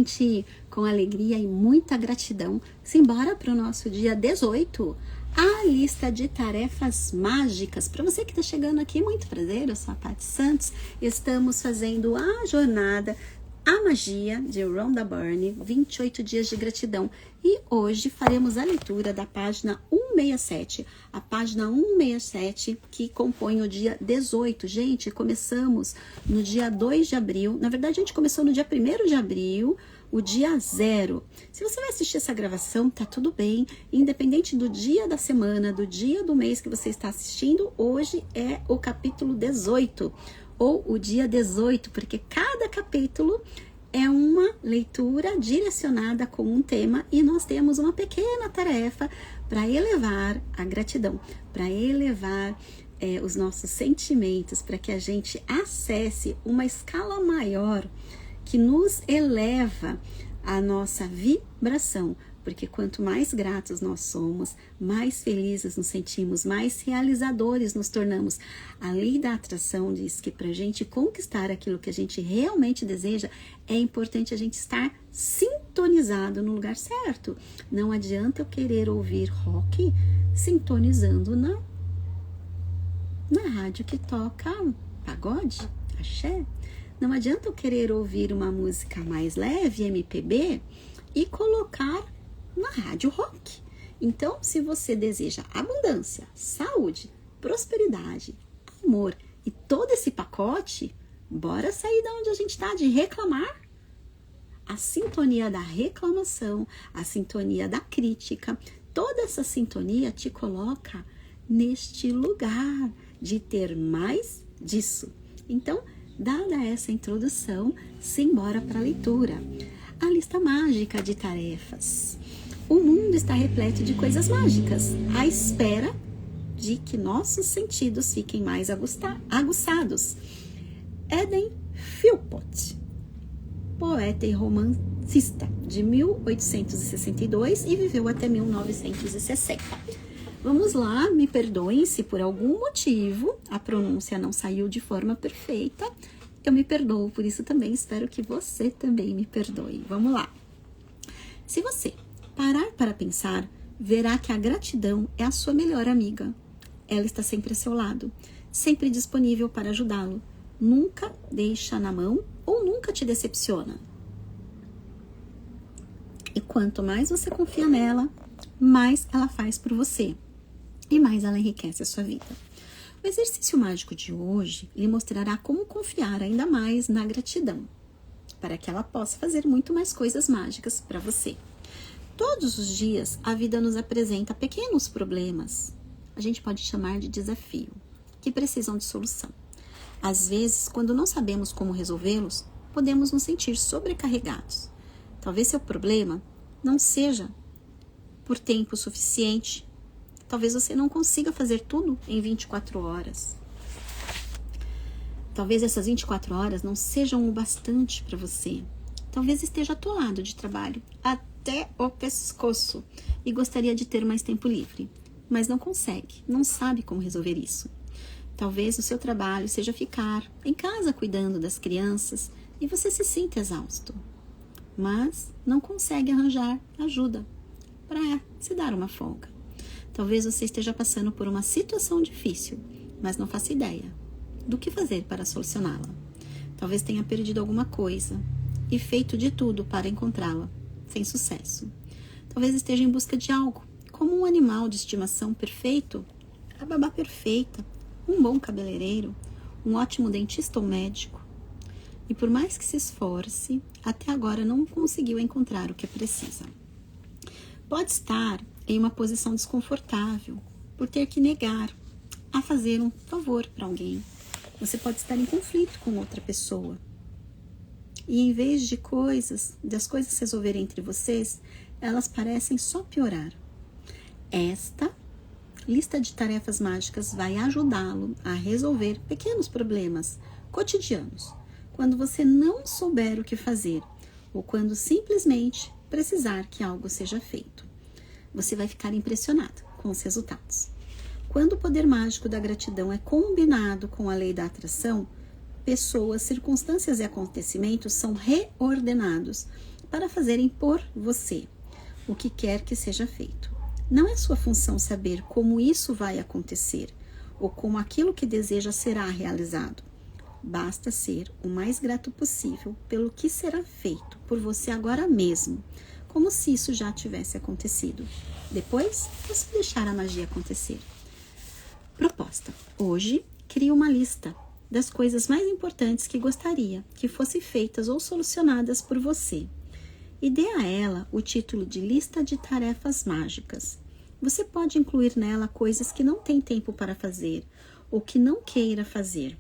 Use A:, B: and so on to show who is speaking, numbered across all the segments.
A: gente, com alegria e muita gratidão, simbora para o nosso dia 18, a lista de tarefas mágicas. Para você que está chegando aqui, muito prazer, eu sou a Paty Santos, estamos fazendo a jornada A Magia de Rhonda Byrne, 28 dias de gratidão. E hoje faremos a leitura da página 167. A página 167 que compõe o dia 18. Gente, começamos no dia 2 de abril. Na verdade, a gente começou no dia 1º de abril, o dia 0. Se você vai assistir essa gravação, tá tudo bem. Independente do dia da semana, do dia do mês que você está assistindo, hoje é o capítulo 18. Ou o dia 18, porque cada capítulo é uma leitura direcionada com um tema e nós temos uma pequena tarefa para elevar a gratidão, para elevar os nossos sentimentos, para que a gente acesse uma escala maior que nos eleva a nossa vibração. Porque quanto mais gratos nós somos, mais felizes nos sentimos, mais realizadores nos tornamos. A lei da atração diz que para a gente conquistar aquilo que a gente realmente deseja, é importante a gente estar sintonizado no lugar certo. Não adianta eu querer ouvir rock sintonizando na rádio que toca pagode, axé. Não adianta eu querer ouvir uma música mais leve, MPB, e colocar na rádio rock. Então, se você deseja abundância, saúde, prosperidade, amor e todo esse pacote, bora sair da onde a gente está de reclamar. A sintonia da reclamação, a sintonia da crítica, toda essa sintonia te coloca neste lugar de ter mais disso. Então, dada essa introdução, simbora para a leitura. A lista mágica de tarefas. O mundo está repleto de coisas mágicas, à espera de que nossos sentidos fiquem mais aguçados. Eden Philpott, poeta e romancista de 1862 e viveu até 1960. Vamos lá, me perdoem se por algum motivo a pronúncia não saiu de forma perfeita. Eu me perdoo por isso também, espero que você também me perdoe. Vamos lá. Se você parar para pensar, verá que a gratidão é a sua melhor amiga. Ela está sempre a seu lado, sempre disponível para ajudá-lo. Nunca deixa na mão ou nunca te decepciona. E quanto mais você confia nela, mais ela faz por você e mais ela enriquece a sua vida. O exercício mágico de hoje lhe mostrará como confiar ainda mais na gratidão, para que ela possa fazer muito mais coisas mágicas para você. Todos os dias a vida nos apresenta pequenos problemas, a gente pode chamar de desafio, que precisam de solução. Às vezes, quando não sabemos como resolvê-los, podemos nos sentir sobrecarregados. Talvez seu problema não seja por tempo suficiente. Talvez você não consiga fazer tudo em 24 horas. Talvez essas 24 horas não sejam o bastante para você. Talvez esteja atolado de trabalho até o pescoço e gostaria de ter mais tempo livre, mas não consegue, não sabe como resolver isso. Talvez o seu trabalho seja ficar em casa cuidando das crianças e você se sinta exausto, mas não consegue arranjar ajuda para se dar uma folga. Talvez você esteja passando por uma situação difícil, mas não faça ideia do que fazer para solucioná-la. Talvez tenha perdido alguma coisa e feito de tudo para encontrá-la, sem sucesso. Talvez esteja em busca de algo, como um animal de estimação perfeito, a babá perfeita, um bom cabeleireiro, um ótimo dentista ou médico. E por mais que se esforce, até agora não conseguiu encontrar o que precisa. Pode estar em uma posição desconfortável por ter que negar a fazer um favor para alguém. Você pode estar em conflito com outra pessoa. E em vez das coisas se resolverem entre vocês, elas parecem só piorar. Esta lista de tarefas mágicas vai ajudá-lo a resolver pequenos problemas cotidianos, quando você não souber o que fazer ou quando simplesmente precisar que algo seja feito. Você vai ficar impressionado com os resultados. Quando o poder mágico da gratidão é combinado com a lei da atração, pessoas, circunstâncias e acontecimentos são reordenados para fazerem por você o que quer que seja feito. Não é sua função saber como isso vai acontecer ou como aquilo que deseja será realizado. Basta ser o mais grato possível pelo que será feito por você agora mesmo, como se isso já tivesse acontecido. Depois, é só deixar a magia acontecer. Proposta. Hoje, crie uma lista das coisas mais importantes que gostaria que fossem feitas ou solucionadas por você. E dê a ela o título de lista de tarefas mágicas. Você pode incluir nela coisas que não tem tempo para fazer ou que não queira fazer.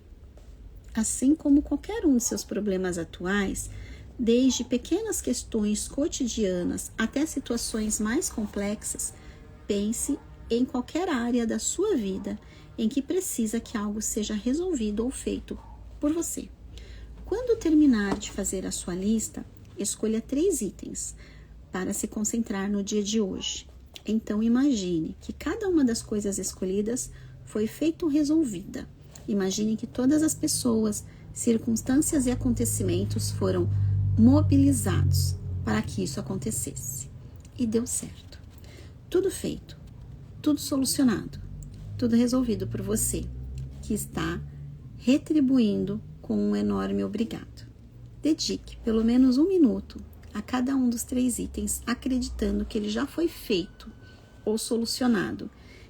A: Assim como qualquer um de seus problemas atuais, desde pequenas questões cotidianas até situações mais complexas, pense em qualquer área da sua vida em que precisa que algo seja resolvido ou feito por você. Quando terminar de fazer a sua lista, escolha 3 itens para se concentrar no dia de hoje. Então imagine que cada uma das coisas escolhidas foi feita ou resolvida. Imagine que todas as pessoas, circunstâncias e acontecimentos foram mobilizados para que isso acontecesse. E deu certo. Tudo feito, tudo solucionado, tudo resolvido por você, que está retribuindo com um enorme obrigado. Dedique pelo menos 1 minuto a cada um dos 3 itens, acreditando que ele já foi feito ou solucionado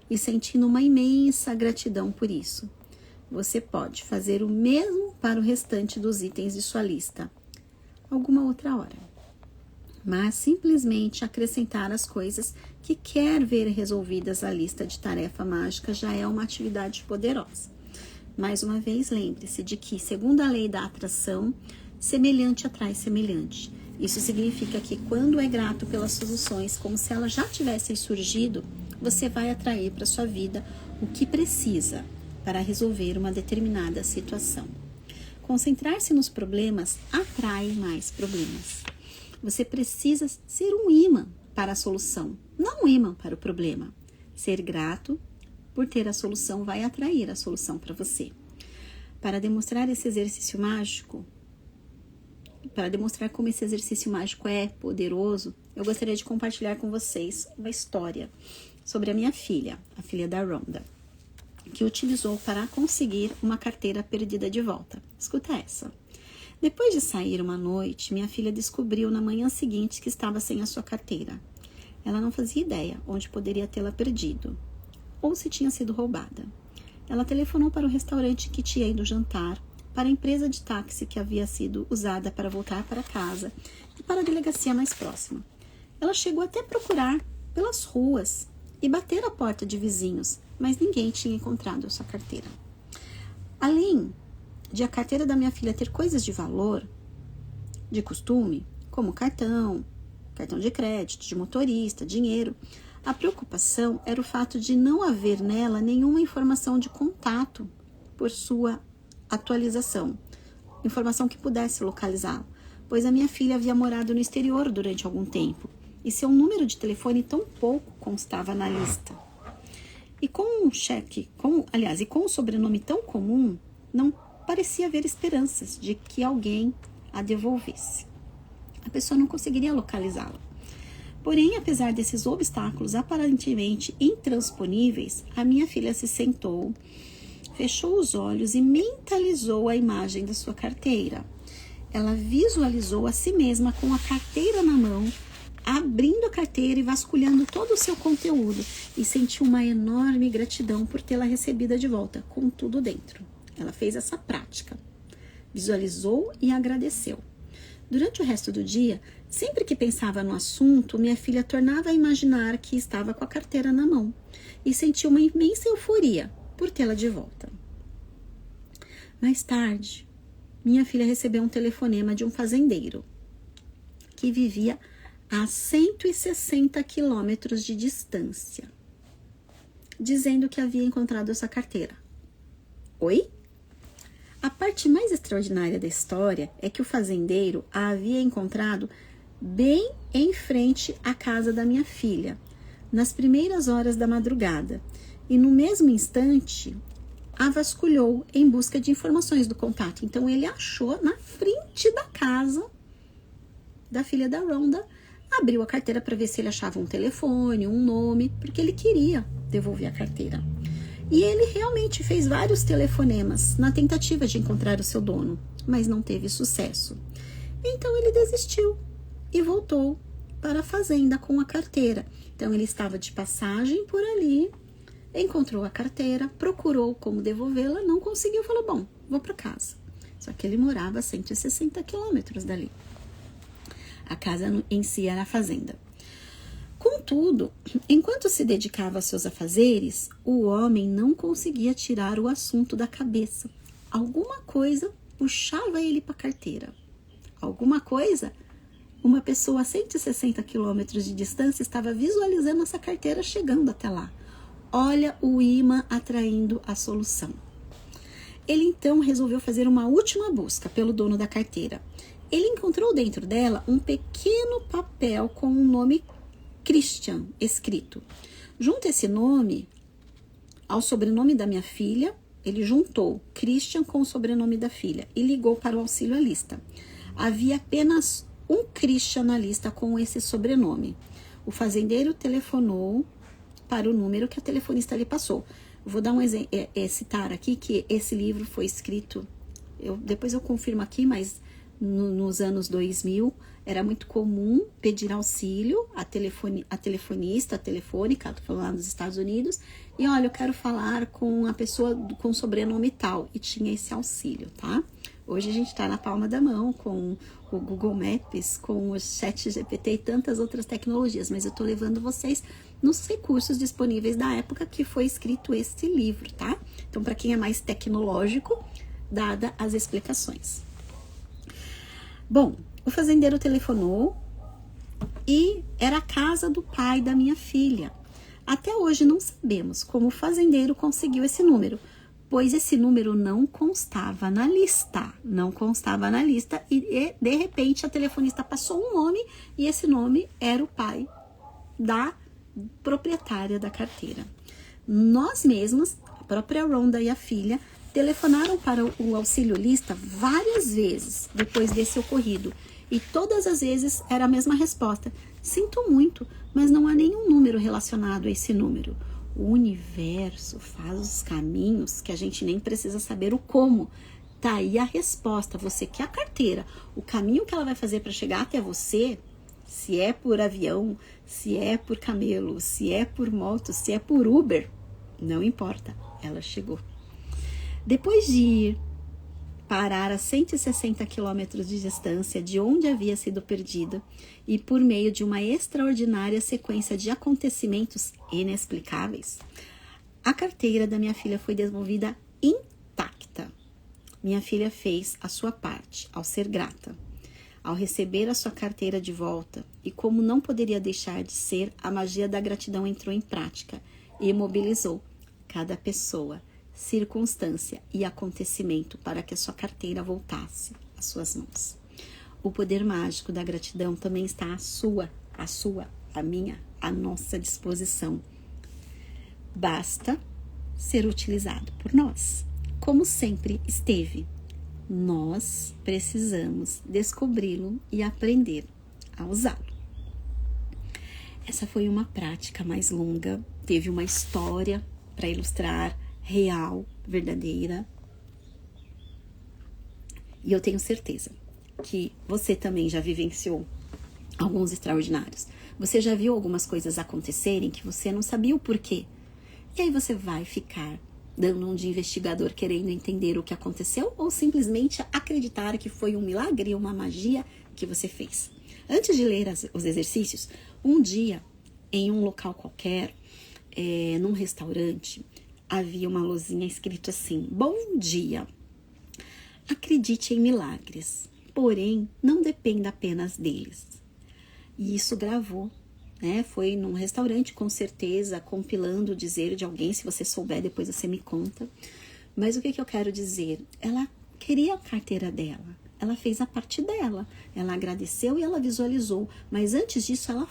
A: e sentindo uma imensa gratidão por isso. Você pode fazer o mesmo para o restante dos itens de sua lista, alguma outra hora. Mas simplesmente acrescentar as coisas que quer ver resolvidas à lista de tarefa mágica já é uma atividade poderosa. Mais uma vez, lembre-se de que, segundo a lei da atração, semelhante atrai semelhante. Isso significa que quando é grato pelas soluções, como se elas já tivessem surgido, você vai atrair para sua vida o que precisa para resolver uma determinada situação. Concentrar-se nos problemas atrai mais problemas. Você precisa ser um imã para a solução, não um imã para o problema. Ser grato por ter a solução vai atrair a solução para você. Para demonstrar esse exercício mágico, para demonstrar como esse exercício mágico é poderoso, eu gostaria de compartilhar com vocês uma história sobre a minha filha, a filha da Rhonda, que utilizou para conseguir uma carteira perdida de volta. Escuta essa. Depois de sair uma noite, minha filha descobriu na manhã seguinte que estava sem a sua carteira. Ela não fazia ideia onde poderia tê-la perdido, ou se tinha sido roubada. Ela telefonou para o restaurante que tinha ido jantar, para a empresa de táxi que havia sido usada para voltar para casa e para a delegacia mais próxima. Ela chegou até a procurar pelas ruas e bater a porta de vizinhos, mas ninguém tinha encontrado a sua carteira. Além de a carteira da minha filha ter coisas de valor, de costume, como cartão de crédito, de motorista, dinheiro, a preocupação era o fato de não haver nela nenhuma informação de contato por sua atualização, informação que pudesse localizá-la, pois a minha filha havia morado no exterior durante algum tempo e seu número de telefone tão pouco constava na lista. E com um sobrenome tão comum, não parecia haver esperanças de que alguém a devolvesse. A pessoa não conseguiria localizá-la. Porém, apesar desses obstáculos aparentemente intransponíveis, a minha filha se sentou, fechou os olhos e mentalizou a imagem da sua carteira. Ela visualizou a si mesma com a carteira na mão, abrindo a carteira e vasculhando todo o seu conteúdo, e sentiu uma enorme gratidão por tê-la recebida de volta, com tudo dentro. Ela fez essa prática, visualizou e agradeceu. Durante o resto do dia, sempre que pensava no assunto, minha filha tornava a imaginar que estava com a carteira na mão e sentiu uma imensa euforia por tê-la de volta. Mais tarde, minha filha recebeu um telefonema de um fazendeiro que vivia a 160 quilômetros de distância, dizendo que havia encontrado essa carteira. Oi? A parte mais extraordinária da história é que o fazendeiro a havia encontrado bem em frente à casa da minha filha, nas primeiras horas da madrugada, e no mesmo instante a vasculhou em busca de informações do contato. Então ele achou na frente da casa da filha da Rhonda, abriu a carteira para ver se ele achava um telefone, um nome, porque ele queria devolver a carteira. E ele realmente fez vários telefonemas na tentativa de encontrar o seu dono, mas não teve sucesso. Então ele desistiu e voltou para a fazenda com a carteira. Então ele estava de passagem por ali, encontrou a carteira, procurou como devolvê-la, não conseguiu, falou, bom, vou para casa. Só que ele morava a 160 quilômetros dali. A casa em si era a fazenda. Contudo, enquanto se dedicava a seus afazeres, o homem não conseguia tirar o assunto da cabeça. Alguma coisa puxava ele para a carteira. Alguma coisa, uma pessoa a 160 quilômetros de distância estava visualizando essa carteira chegando até lá. Olha o imã atraindo a solução. Ele então resolveu fazer uma última busca pelo dono da carteira. Ele encontrou dentro dela um pequeno papel com um nome Christian escrito. Junto esse nome ao sobrenome da minha filha, ele juntou Christian com o sobrenome da filha e ligou para o auxílio à lista. Havia apenas um Christian na lista com esse sobrenome. O fazendeiro telefonou para o número que a telefonista lhe passou. Vou dar citar aqui que esse livro foi escrito, depois eu confirmo aqui, mas nos anos 2000, era muito comum pedir auxílio à telefonista, a telefônica, estou falando lá nos Estados Unidos, e olha, eu quero falar com a pessoa com sobrenome tal, e tinha esse auxílio, tá? Hoje a gente está na palma da mão com o Google Maps, com o ChatGPT e tantas outras tecnologias, mas eu estou levando vocês nos recursos disponíveis da época que foi escrito esse livro, tá? Então, para quem é mais tecnológico, dada as explicações. Bom, o fazendeiro telefonou e era a casa do pai da minha filha. Até hoje não sabemos como o fazendeiro conseguiu esse número, pois esse número não constava na lista. Não constava na lista e de repente a telefonista passou um nome e esse nome era o pai da proprietária da carteira. Nós mesmas, a própria Rhonda e a filha, telefonaram para o auxílio lista várias vezes depois desse ocorrido e todas as vezes era a mesma resposta. Sinto muito, mas não há nenhum número relacionado a esse número. O universo faz os caminhos que a gente nem precisa saber o como. Tá aí a resposta. Você quer a carteira. O caminho que ela vai fazer para chegar até você, se é por avião, se é por camelo, se é por moto, se é por Uber, não importa. Ela chegou. Depois de ir parar a 160 quilômetros de distância de onde havia sido perdida e por meio de uma extraordinária sequência de acontecimentos inexplicáveis, a carteira da minha filha foi devolvida intacta. Minha filha fez a sua parte ao ser grata. Ao receber a sua carteira de volta, e como não poderia deixar de ser, a magia da gratidão entrou em prática e mobilizou cada pessoa, circunstância e acontecimento para que a sua carteira voltasse às suas mãos. O poder mágico da gratidão também está a minha, à nossa disposição. Basta ser utilizado por nós, como sempre esteve. Nós precisamos descobri-lo e aprender a usá-lo. Essa foi uma prática mais longa, teve uma história para ilustrar, real, verdadeira. E eu tenho certeza que você também já vivenciou alguns extraordinários. Você já viu algumas coisas acontecerem que você não sabia o porquê. E aí você vai ficar dando um de investigador querendo entender o que aconteceu ou simplesmente acreditar que foi um milagre, uma magia que você fez. Antes de ler os exercícios, um dia, em um local qualquer, num restaurante, havia uma luzinha escrito assim: bom dia, acredite em milagres, porém não dependa apenas deles. E isso gravou, né? Foi num restaurante, com certeza, compilando o dizer de alguém. Se você souber, depois você me conta. Mas o que eu quero dizer? Ela queria a carteira dela, ela fez a parte dela, ela agradeceu e ela visualizou, mas antes disso ela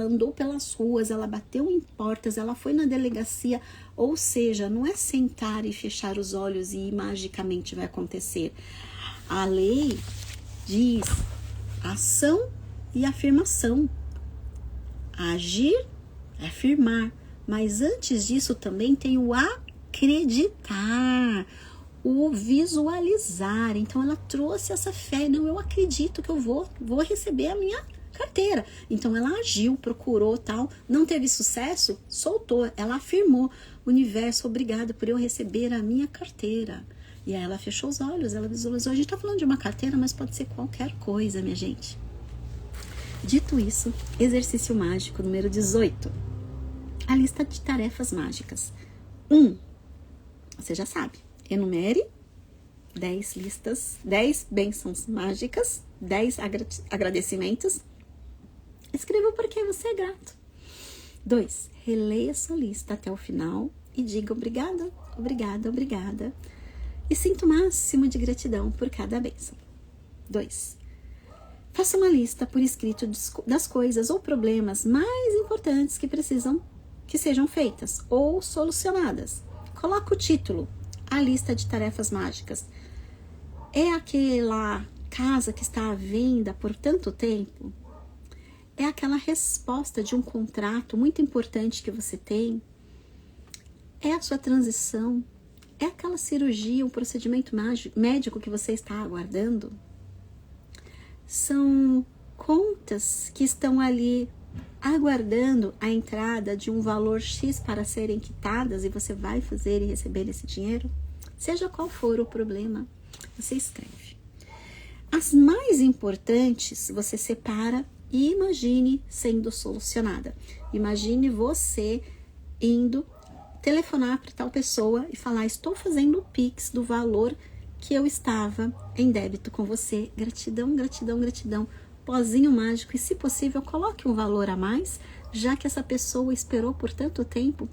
A: andou pelas ruas, ela bateu em portas, ela foi na delegacia, ou seja, não é sentar e fechar os olhos e magicamente vai acontecer. A lei diz ação e afirmação. Agir é afirmar, mas antes disso também tem o acreditar, o visualizar. Então ela trouxe essa fé, não, eu acredito que eu vou receber a minha carteira. Então ela agiu, procurou, tal, não teve sucesso, soltou, ela afirmou: universo, obrigada por eu receber a minha carteira. E aí ela fechou os olhos, ela visualizou. A gente tá falando de uma carteira, mas pode ser qualquer coisa, minha gente. Dito isso, exercício mágico número 18. A lista de tarefas mágicas. 1. Você já sabe. Enumere 10 listas, 10 bênçãos mágicas, 10 agradecimentos. Escreva o porquê você é grato. 2. Releia sua lista até o final e diga obrigada, obrigada, obrigada. E sinta o máximo de gratidão por cada bênção. 2. Faça uma lista por escrito das coisas ou problemas mais importantes que precisam que sejam feitas ou solucionadas. Coloque o título: a lista de tarefas mágicas. É aquela casa que está à venda por tanto tempo? É aquela resposta de um contrato muito importante que você tem? É a sua transição? É aquela cirurgia, um procedimento médico que você está aguardando? São contas que estão ali aguardando a entrada de um valor X para serem quitadas e você vai fazer e receber esse dinheiro? Seja qual for o problema, você escreve. As mais importantes você separa e imagine sendo solucionada. Imagine você indo telefonar para tal pessoa e falar: estou fazendo o Pix do valor que eu estava em débito com você. Gratidão, gratidão, gratidão. Pozinho mágico. E se possível, coloque um valor a mais, já que essa pessoa esperou por tanto tempo.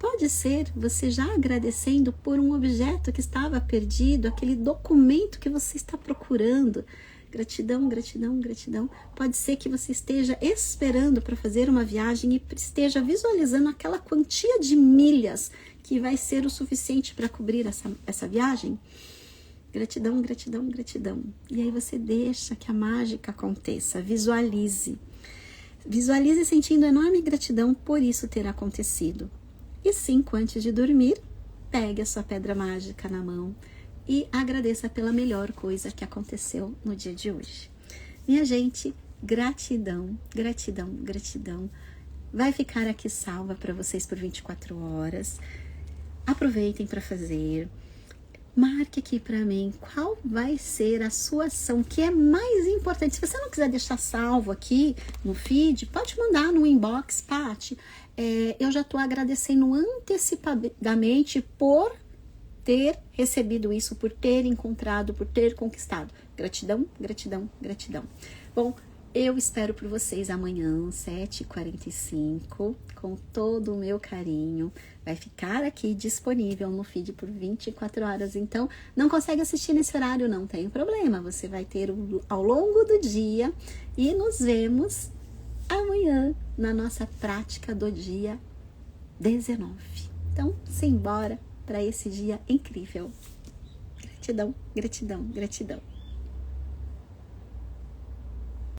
A: Pode ser você já agradecendo por um objeto que estava perdido, aquele documento que você está procurando. Gratidão, gratidão, gratidão. Pode ser que você esteja esperando para fazer uma viagem e esteja visualizando aquela quantia de milhas que vai ser o suficiente para cobrir essa viagem. Gratidão, gratidão, gratidão. E aí você deixa que a mágica aconteça. Visualize. Visualize sentindo enorme gratidão por isso ter acontecido. E 5, antes de dormir, pegue a sua pedra mágica na mão e agradeça pela melhor coisa que aconteceu no dia de hoje. Minha gente, gratidão, gratidão, gratidão. Vai ficar aqui salva para vocês por 24 horas. Aproveitem para fazer. Marque aqui para mim qual vai ser a sua ação que é mais importante. Se você não quiser deixar salvo aqui no feed, pode mandar no inbox: Paty, eu já estou agradecendo antecipadamente por ter recebido isso, por ter encontrado, por ter conquistado. Gratidão, gratidão, gratidão. Bom, eu espero por vocês amanhã, 7h45, com todo o meu carinho. Vai ficar aqui disponível no feed por 24 horas. Então, não consegue assistir nesse horário, não tem problema. Você vai ter ao longo do dia e nos vemos amanhã na nossa prática do dia 19. Então, simbora para esse dia incrível. Gratidão, gratidão, gratidão.